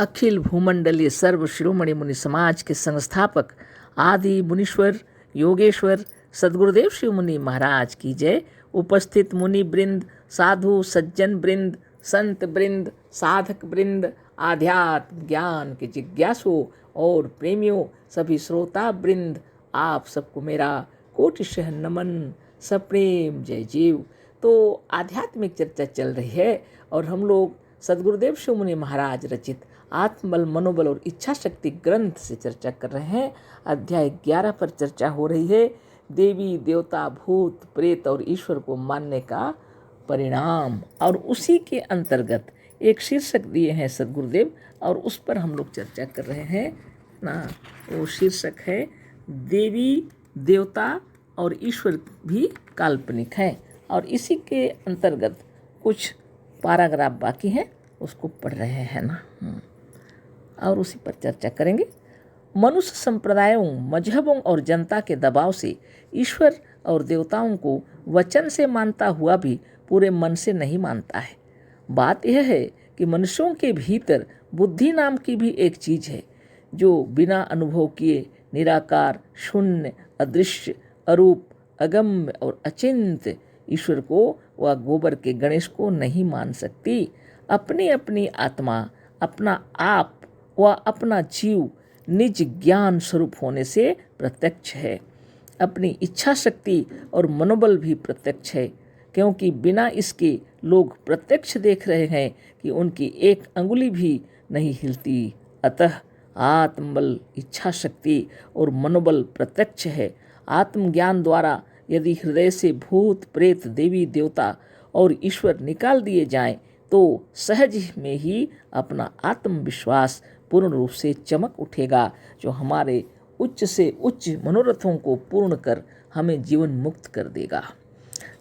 अखिल भूमंडलीय सर्व शिरोमणि मुनि समाज के संस्थापक आदि मुनीश्वर योगेश्वर सद्गुरुदेव शिव मुनि महाराज की जय। उपस्थित मुनि वृंद, साधु सज्जन वृंद, संत वृंद, साधक वृंद, आध्यात्म ज्ञान के जिज्ञासु और प्रेमियों, सभी श्रोता वृंद, आप सबको मेरा कोटिशः नमन, सप्रेम जय जीव। तो आध्यात्मिक चर्चा चल रही है और हम लोग सद्गुरुदेव शिव मुनि महाराज रचित आत्मबल, मनोबल और इच्छा शक्ति ग्रंथ से चर्चा कर रहे हैं। अध्याय 11 पर चर्चा हो रही है, देवी देवता भूत प्रेत और ईश्वर को मानने का परिणाम। और उसी के अंतर्गत एक शीर्षक दिए हैं सद्गुरुदेव और उस पर हम लोग चर्चा कर रहे हैं ना। वो शीर्षक है देवी देवता और ईश्वर भी काल्पनिक हैं। और इसी के अंतर्गत कुछ पैराग्राफ बाकी हैं, उसको पढ़ रहे हैं ना, और उसी पर चर्चा करेंगे। मनुष्य संप्रदायों, मजहबों और जनता के दबाव से ईश्वर और देवताओं को वचन से मानता हुआ भी पूरे मन से नहीं मानता है। बात यह है कि मनुष्यों के भीतर बुद्धि नाम की भी एक चीज़ है, जो बिना अनुभव किए निराकार, शून्य, अदृश्य, अरूप, अगम्य और अचिंत्य ईश्वर को व गोबर के गणेश को नहीं मान सकती। अपनी अपनी आत्मा, अपना आप व अपना जीव निज ज्ञान स्वरूप होने से प्रत्यक्ष है। अपनी इच्छा शक्ति और मनोबल भी प्रत्यक्ष है, क्योंकि बिना इसके लोग प्रत्यक्ष देख रहे हैं कि उनकी एक अंगुली भी नहीं हिलती। अतः आत्मबल, इच्छा शक्ति और मनोबल प्रत्यक्ष है। आत्मज्ञान द्वारा यदि हृदय से भूत प्रेत, देवी देवता और ईश्वर निकाल दिए जाएं, तो सहज में ही अपना आत्मविश्वास पूर्ण रूप से चमक उठेगा, जो हमारे उच्च से उच्च मनोरथों को पूर्ण कर हमें जीवन मुक्त कर देगा।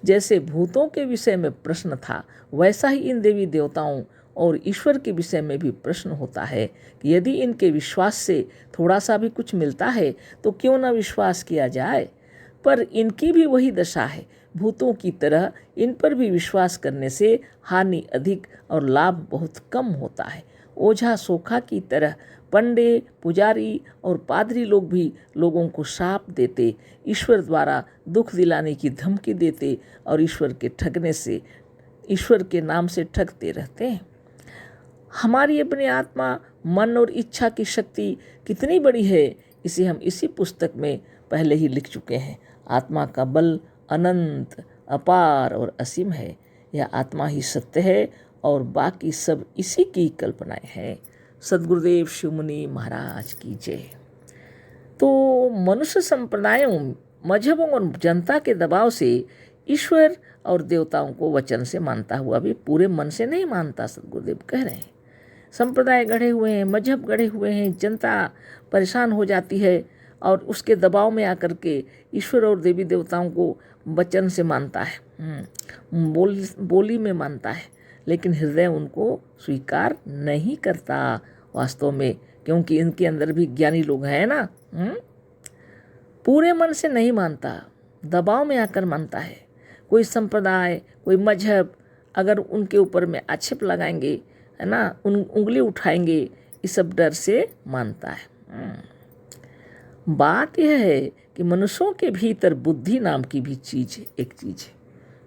जैसे भूतों के विषय में प्रश्न था, वैसा ही इन देवी देवताओं और ईश्वर के विषय में भी प्रश्न होता है कि यदि इनके विश्वास से थोड़ा सा भी कुछ मिलता है तो क्यों न विश्वास किया जाए। पर इनकी भी वही दशा है, भूतों की तरह इन पर भी विश्वास करने से हानि अधिक और लाभ बहुत कम होता है। ओझा सोखा की तरह पंडे, पुजारी और पादरी लोग भी लोगों को श्राप देते, ईश्वर द्वारा दुख दिलाने की धमकी देते और ईश्वर के नाम से ठगते रहते हैं। हमारी अपनी आत्मा, मन और इच्छा की शक्ति कितनी बड़ी है, इसे हम इसी पुस्तक में पहले ही लिख चुके हैं। आत्मा का बल अनंत, अपार और असीम है। यह आत्मा ही सत्य है और बाकी सब इसी की कल्पनाएं हैं। सद्गुरुदेव शिव मुनि महाराज की जय। तो मनुष्य संप्रदायों, मजहबों और जनता के दबाव से ईश्वर और देवताओं को वचन से मानता हुआ भी पूरे मन से नहीं मानता, सद्गुरुदेव कह रहे हैं। संप्रदाय गढ़े हुए हैं, मजहब गढ़े हुए हैं, जनता परेशान हो जाती है और उसके दबाव में आकर के ईश्वर और देवी देवताओं को वचन से मानता है, बोली में मानता है, लेकिन हृदय उनको स्वीकार नहीं करता वास्तव में, क्योंकि इनके अंदर भी ज्ञानी लोग हैं ना। पूरे मन से नहीं मानता, दबाव में आकर मानता है। कोई संप्रदाय, कोई मजहब अगर उनके ऊपर में आक्षेप लगाएंगे, है ना, उंगली उठाएंगे, इस सब डर से मानता है। बात यह है कि मनुष्यों के भीतर बुद्धि नाम की भी एक चीज़ है।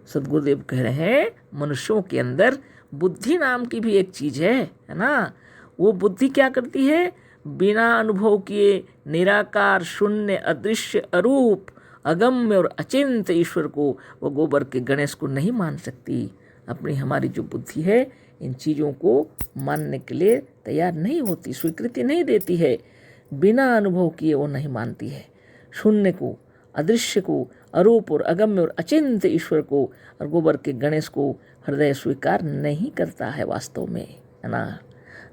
सद्गुरुदेव कह रहे हैं मनुष्यों के अंदर बुद्धि नाम की भी एक चीज़ है ना। वो बुद्धि क्या करती है? बिना अनुभव किए निराकार, शून्य, अदृश्य, अरूप, अगम्य और अचिंत्य ईश्वर को, वो गोबर के गणेश को नहीं मान सकती। अपनी हमारी जो बुद्धि है, इन चीज़ों को मानने के लिए तैयार नहीं होती, स्वीकृति नहीं देती है। बिना अनुभव किए वो नहीं मानती है। शून्य को, अदृश्य को, अरूप और अगम्य और अचिंत्य ईश्वर को और गोबर के गणेश को हृदय स्वीकार नहीं करता है वास्तव में, है ना।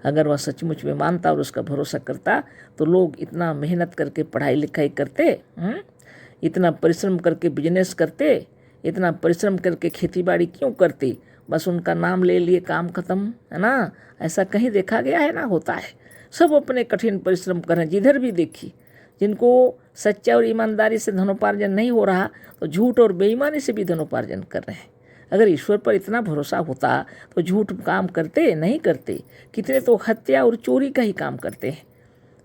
अगर वह सचमुच में मानता और उसका भरोसा करता तो लोग इतना मेहनत करके पढ़ाई लिखाई करते, इतना परिश्रम करके बिजनेस करते, इतना परिश्रम करके खेतीबाड़ी क्यों करते? बस उनका नाम ले लिए, काम खत्म, है ना। ऐसा कहीं देखा गया है ना? होता है। सब अपने कठिन परिश्रम कर रहे हैं, जिधर भी देखी। जिनको सच्चा और ईमानदारी से धनोपार्जन नहीं हो रहा तो झूठ और बेईमानी से भी धनोपार्जन कर रहे हैं। अगर ईश्वर पर इतना भरोसा होता तो झूठ काम करते नहीं करते। कितने तो हत्या और चोरी का ही काम करते हैं,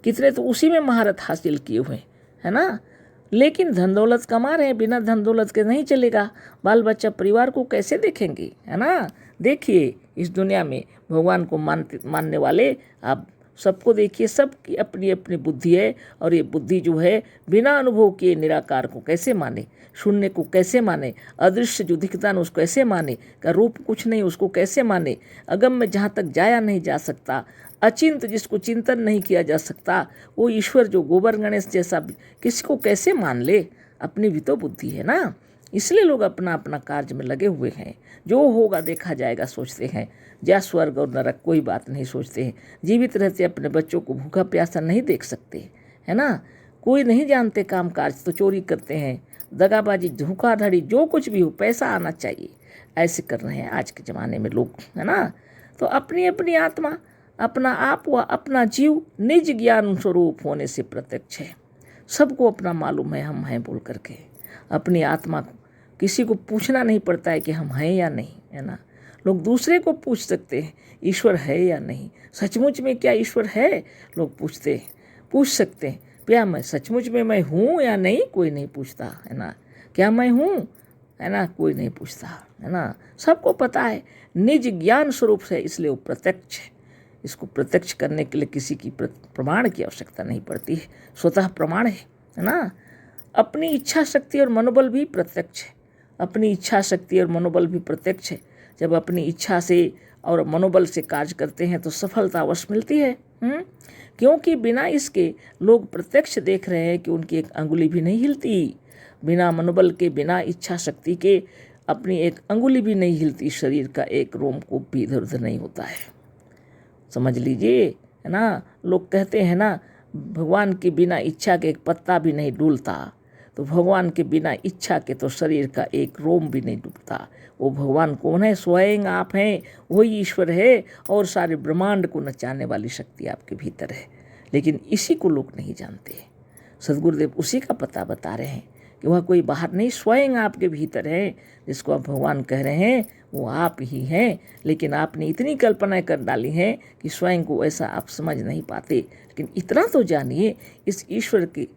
कितने तो उसी में महारत हासिल किए हुए हैं, है ना। लेकिन धन दौलत कमा रहे हैं, बिना धन दौलत के नहीं चलेगा। बाल बच्चा परिवार को कैसे देखेंगे, है ना। देखिए इस दुनिया में भगवान को मानने वाले आप सबको देखिए, सबकी अपनी अपनी बुद्धि है, और ये बुद्धि जो है बिना अनुभव किए निराकार को कैसे माने, शून्य को कैसे माने, अदृश्य जो दिखता है उसको कैसे माने, का रूप कुछ नहीं उसको कैसे माने, अगम में जहाँ तक जाया नहीं जा सकता, अचिंत जिसको चिंतन नहीं किया जा सकता, वो ईश्वर जो गोबर गणेश जैसा किसी को कैसे मान ले। अपनी भी तो बुद्धि है ना, इसलिए लोग अपना अपना कार्य में लगे हुए हैं। जो होगा देखा जाएगा सोचते हैं, या स्वर्ग और नरक कोई बात नहीं सोचते हैं। जीवित रहते अपने बच्चों को भूखा प्यासा नहीं देख सकते, है ना। कोई नहीं जानते काम काज तो चोरी करते हैं, दगाबाजी धोखाधड़ी जो कुछ भी हो पैसा आना चाहिए, ऐसे कर रहे हैं आज के ज़माने में लोग, है ना। तो अपनी अपनी आत्मा, अपना आप व अपना जीव निज ज्ञान स्वरूप होने से प्रत्यक्ष है। सबको अपना मालूम है हम हैं बोल करके। अपनी आत्मा को किसी को पूछना नहीं पड़ता है कि हम हैं या नहीं, है ना। लोग दूसरे को पूछ सकते हैं ईश्वर है या नहीं, सचमुच में क्या ईश्वर है, लोग पूछते हैं, पूछ सकते हैं। क्या मैं सचमुच में मैं हूँ या नहीं, कोई नहीं पूछता, है ना। क्या मैं हूँ, है ना, कोई नहीं पूछता, है ना। सबको पता है निज ज्ञान स्वरूप से, इसलिए वो प्रत्यक्ष है। इसको प्रत्यक्ष करने के लिए किसी की प्रमाण की आवश्यकता नहीं पड़ती है, स्वतः प्रमाण है ना। अपनी इच्छा शक्ति और मनोबल भी प्रत्यक्ष है, अपनी इच्छा शक्ति और मनोबल भी प्रत्यक्ष है। जब अपनी इच्छा से और मनोबल से कार्य करते हैं तो सफलता अवश्य मिलती है। क्योंकि बिना इसके लोग प्रत्यक्ष देख रहे हैं कि उनकी एक अंगुली भी नहीं हिलती, बिना मनोबल के, बिना इच्छा शक्ति के अपनी एक अंगुली भी नहीं हिलती, शरीर का एक रोमकूप भी इधर उधर नहीं होता है, समझ लीजिए, है ना। लोग कहते हैं ना भगवान के बिना इच्छा के एक पत्ता भी नहीं डूलता, तो भगवान के बिना इच्छा के तो शरीर का एक रोम भी नहीं डूबता। वो भगवान कौन है, स्वयं आप हैं, वही ईश्वर है, और सारे ब्रह्मांड को नचाने वाली शक्ति आपके भीतर है। लेकिन इसी को लोग नहीं जानते। सदगुरुदेव उसी का पता बता रहे हैं कि वह कोई बाहर नहीं, स्वयं आपके भीतर है। जिसको आप भगवान कह रहे हैं वो आप ही हैं, लेकिन आपने इतनी कल्पनाएं कर डाली हैं कि स्वयं को ऐसा आप समझ नहीं पाते। लेकिन इतना तो जानिए इस ईश्वर की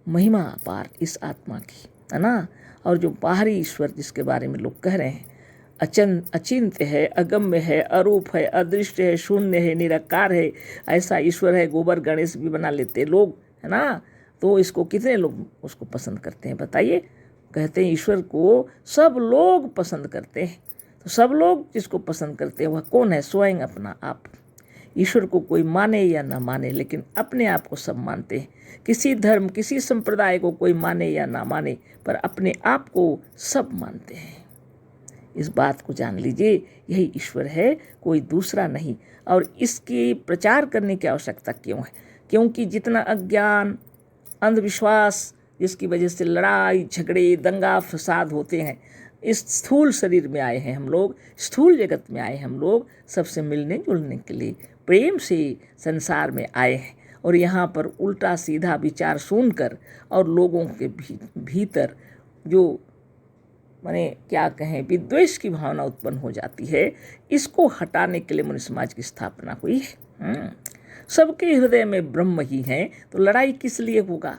महिमा अपार, इस आत्मा की, है ना। और जो बाहरी ईश्वर जिसके बारे में लोग कह रहे हैं अचिंत्य है, अगम्य है, अरूप है, अदृश्य है, शून्य है, निराकार है, ऐसा ईश्वर है, गोबर गणेश भी बना लेते लोग, है ना। तो इसको कितने लोग उसको पसंद करते हैं बताइए। कहते हैं ईश्वर को सब लोग पसंद करते हैं, तो सब लोग जिसको पसंद करते हैं वह कौन है, स्वयं अपना आप। ईश्वर को कोई माने या ना माने, लेकिन अपने आप को सब मानते हैं। किसी धर्म किसी संप्रदाय को कोई माने या ना माने, पर अपने आप को सब मानते हैं। इस बात को जान लीजिए, यही ईश्वर है, कोई दूसरा नहीं। और इसकी प्रचार करने की आवश्यकता क्यों है, क्योंकि जितना अज्ञान अंधविश्वास जिसकी वजह से लड़ाई झगड़े दंगा फसाद होते हैं, इस स्थूल शरीर में आए हैं हम लोग, स्थूल जगत में आए हम लोग सबसे मिलने जुलने के लिए, प्रेम से संसार में आए हैं। और यहाँ पर उल्टा सीधा विचार सुनकर और लोगों के भीतर जो माने क्या कहें विद्वेष की भावना उत्पन्न हो जाती है, इसको हटाने के लिए मनुष्य समाज की स्थापना हुई है। सबके हृदय में ब्रह्म ही है, तो लड़ाई किस लिए होगा।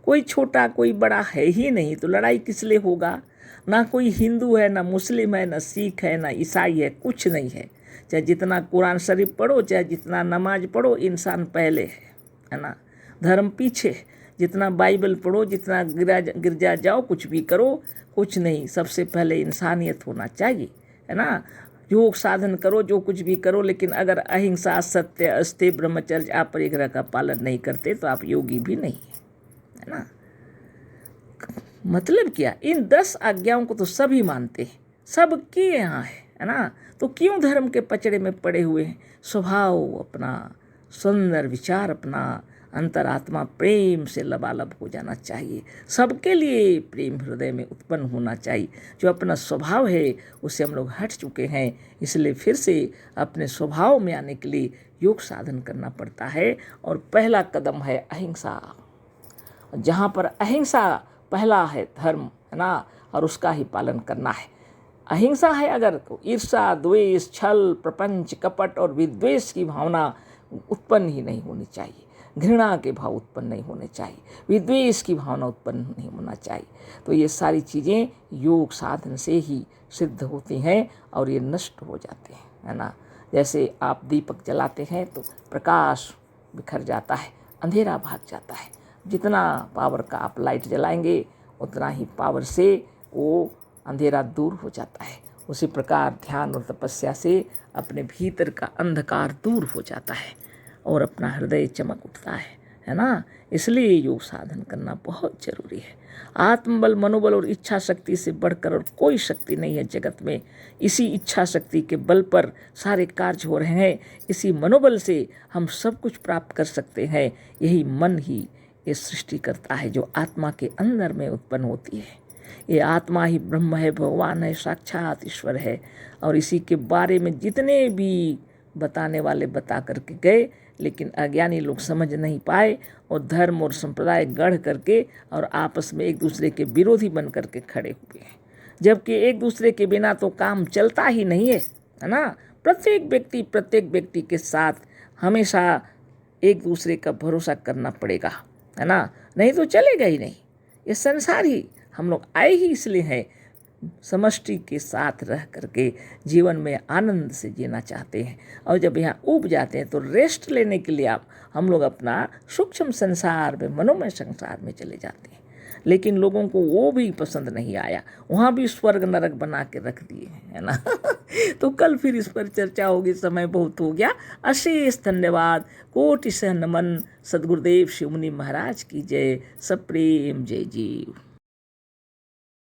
कोई छोटा कोई बड़ा है ही नहीं, तो लड़ाई किस लिए होगा। ना कोई हिंदू है, ना मुस्लिम है, ना सिख है, ना ईसाई है, कुछ नहीं है। चाहे जितना कुरान शरीफ पढ़ो, चाहे जितना नमाज पढ़ो, इंसान पहले है ना, धर्म पीछे। जितना बाइबल पढ़ो, जितना गिरजा जाओ, कुछ भी करो, कुछ नहीं, सबसे पहले इंसानियत होना चाहिए, है ना। योग साधन करो, जो कुछ भी करो, लेकिन अगर अहिंसा सत्य अस्तेय ब्रह्मचर्य अपरिग्रह का पालन नहीं करते तो आप योगी भी नहीं है ना। मतलब क्या, इन 10 आज्ञाओं को तो सभी मानते हैं, सबके यहाँ है ना। तो क्यों धर्म के पचड़े में पड़े हुए हैं। स्वभाव अपना, सुंदर विचार अपना, अंतरात्मा प्रेम से लबालब हो जाना चाहिए। सबके लिए प्रेम हृदय में उत्पन्न होना चाहिए। जो अपना स्वभाव है उससे हम लोग हट चुके हैं, इसलिए फिर से अपने स्वभाव में आने के लिए योग साधन करना पड़ता है। और पहला कदम है अहिंसा। जहाँ पर अहिंसा पहला है धर्म, है ना, और उसका ही पालन करना है। अहिंसा है अगर, तो ईर्षा, द्वेष, छल, प्रपंच, कपट और विद्वेष की भावना उत्पन्न ही नहीं होनी चाहिए। घृणा के भाव उत्पन्न नहीं होने चाहिए, विद्वेष की भावना उत्पन्न नहीं होना चाहिए। तो ये सारी चीज़ें योग साधन से ही सिद्ध होती हैं और ये नष्ट हो जाते हैं, है ना। जैसे आप दीपक जलाते हैं तो प्रकाश बिखर जाता है, अंधेरा भाग जाता है। जितना पावर का आप लाइट जलाएंगे उतना ही पावर से वो अंधेरा दूर हो जाता है। उसी प्रकार ध्यान और तपस्या से अपने भीतर का अंधकार दूर हो जाता है और अपना हृदय चमक उठता है ना। इसलिए योग साधन करना बहुत जरूरी है। आत्मबल, मनोबल और इच्छा शक्ति से बढ़कर और कोई शक्ति नहीं है जगत में। इसी इच्छा शक्ति के बल पर सारे कार्य हो रहे हैं। इसी मनोबल से हम सब कुछ प्राप्त कर सकते हैं। यही मन ही ये सृष्टि करता है जो आत्मा के अंदर में उत्पन्न होती है। ये आत्मा ही ब्रह्म है, भगवान है, साक्षात ईश्वर है। और इसी के बारे में जितने भी बताने वाले बता करके गए, लेकिन अज्ञानी लोग समझ नहीं पाए और धर्म और संप्रदाय गढ़ करके और आपस में एक दूसरे के विरोधी बन करके खड़े हुए हैं। जबकि एक दूसरे के बिना तो काम चलता ही नहीं है ना। प्रत्येक व्यक्ति के साथ हमेशा एक दूसरे का भरोसा करना पड़ेगा, है ना, नहीं तो चलेगा ही नहीं। ये संसार ही हम लोग आए ही इसलिए हैं, समष्टि के साथ रह करके जीवन में आनंद से जीना चाहते हैं। और जब यहाँ ऊब जाते हैं तो रेस्ट लेने के लिए हम लोग अपना सूक्ष्म संसार में, मनोमय संसार में चले जाते हैं। लेकिन लोगों को वो भी पसंद नहीं आया, वहाँ भी स्वर्ग नरक बना के रख दिए हैं, है ना। तो कल फिर इस पर चर्चा होगी, समय बहुत हो गया। अशेष धन्यवाद, कोटि से नमन। सद्गुरुदेव शिव मुनि महाराज की जय। सब प्रेम, जय जीव।